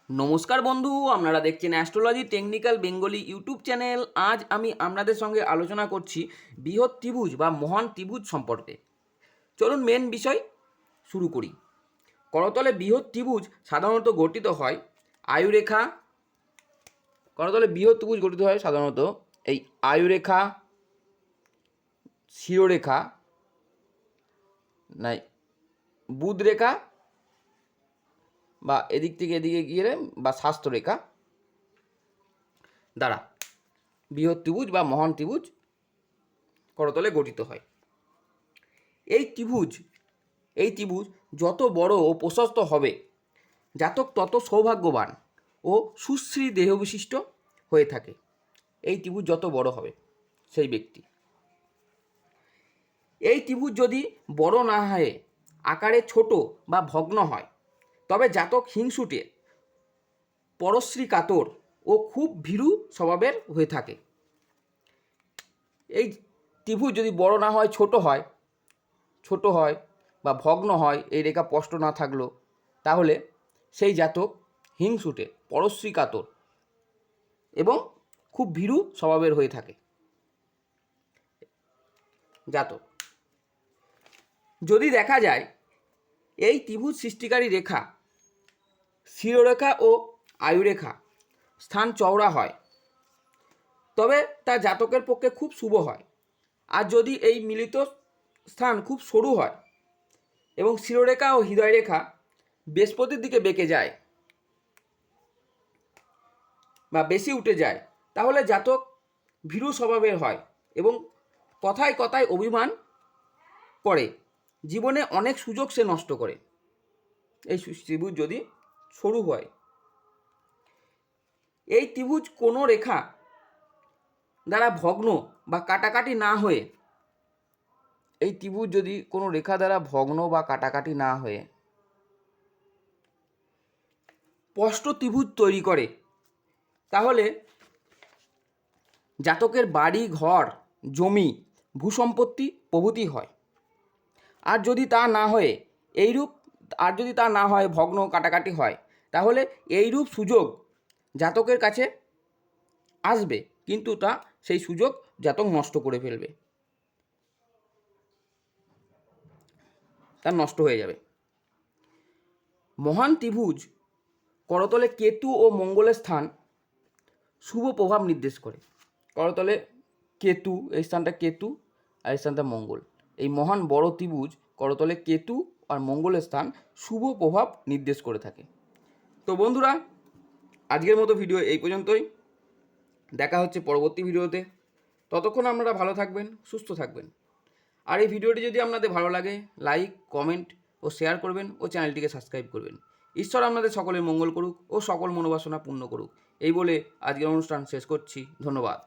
নমস্কার বন্ধু, আপনারা দেখছেন astrology technical Bengali YouTube channel. আজ আমি আপনাদের সঙ্গে আলোচনা করছি বৃহৎ ত্রিভুজ বা মহান ত্রিভুজ সম্পর্কে। চলুন মেন বিষয় শুরু করি। করতলে বৃহৎ ত্রিভুজ সাধারণত গঠিত হয় আয়ুরেখা। করতলে বৃহৎ ত্রিভুজ গঠিত হয় সাধারণত এই আয়ুরেখা, শিরোরেখা, নাই বুধরেখা বা এদিক থেকে এদিকে গিয়ে বা স্বাস্থ্যরেখা দ্বারা বৃহৎ ত্রিভুজ বা মহান ত্রিভুজ করতলে গঠিত হয়। এই ত্রিভুজ যত বড় ও প্রশস্ত হবে, জাতক তত সৌভাগ্যবান ও সুশ্রী দেহবিশিষ্ট হয়ে থাকে। এই ত্রিভুজ যত বড় হবে সেই ব্যক্তি। এই ত্রিভুজ যদি বড় না হয়, আকারে ছোট বা ভগ্ন হয়, তবে জাতক হিংসুটে, পরশ্রী কাতর ও খুব ভীরু স্বভাবের হয়ে থাকে। এই ত্রিভুজ যদি বড় না হয়, ছোট হয় বা ভগ্ন হয়, এই রেখা স্পষ্ট না থাকলো, তাহলে সেই জাতক হিংসুটে, পরশ্রী কাতর এবং খুব ভীরু স্বভাবের হয়ে থাকে জাতক। যদি দেখা যায় এই ত্রিভুজ সৃষ্টিকারী রেখা, শিরোরেখা ও আয়ুরেখা স্থান চওড়া হয়, তবে তা জাতকের পক্ষে খুব শুভ হয়। আর যদি এই মিলিত স্থান খুব সরু হয় এবং শিরোরেখা ও হৃদয়রেখা বৃহস্পতির দিকে বেঁকে যায় বা বেশি উঠে যায়, তাহলে জাতক ভীরু স্বভাবের হয় এবং কথায় কথায় অভিমান করে, জীবনে অনেক সুযোগ সে নষ্ট করে। এই ত্রিভুজ যদি সরু হয়, এই ত্রিভুজ কোনো রেখা দ্বারা ভগ্ন বা কাটাকাটি না হয়ে, এই ত্রিভুজ যদি কোনো রেখা দ্বারা ভগ্ন বা কাটাকাটি না হয়ে স্পষ্ট ত্রিভুজ তৈরি করে, তাহলে জাতকের বাড়ি, ঘর, জমি, ভূসম্পত্তি প্রভৃতি হয়। আর যদি তা না হয় ভগ্ন কাটাকাটি হয়, তাহলে এইরূপ সুযোগ জাতকের কাছে আসবে, কিন্তু সেই সুযোগ জাতক নষ্ট করে ফেলবে, তার নষ্ট হয়ে যাবে। মহান ত্রিভুজ করতলে কেতু ও মঙ্গলের স্থান শুভ প্রভাব নির্দেশ করে। করতলে কেতু, এই স্থানটা কেতু আর এই স্থানটা মঙ্গল। এই মহান বড় ত্রিভুজ করতলে কেতু আর মঙ্গলের স্থান শুভ প্রভাব নির্দেশ করে থাকে। তো বন্ধুরা, আজকের মতো ভিডিও এই পর্যন্তই। দেখা হচ্ছে পরবর্তী ভিডিওতে। ততক্ষণ আপনারা ভালো থাকবেন, সুস্থ থাকবেন। আর এই ভিডিওটি যদি আপনাদের ভালো লাগে, লাইক, কমেন্ট ও শেয়ার করবেন ও চ্যানেলটিকে সাবস্ক্রাইব করবেন। ঈশ্বর আপনাদের সকলের মঙ্গল করুক ও সকল মনোবাসনা পূর্ণ করুক। এই বলে আজকের অনুষ্ঠান শেষ করছি। ধন্যবাদ।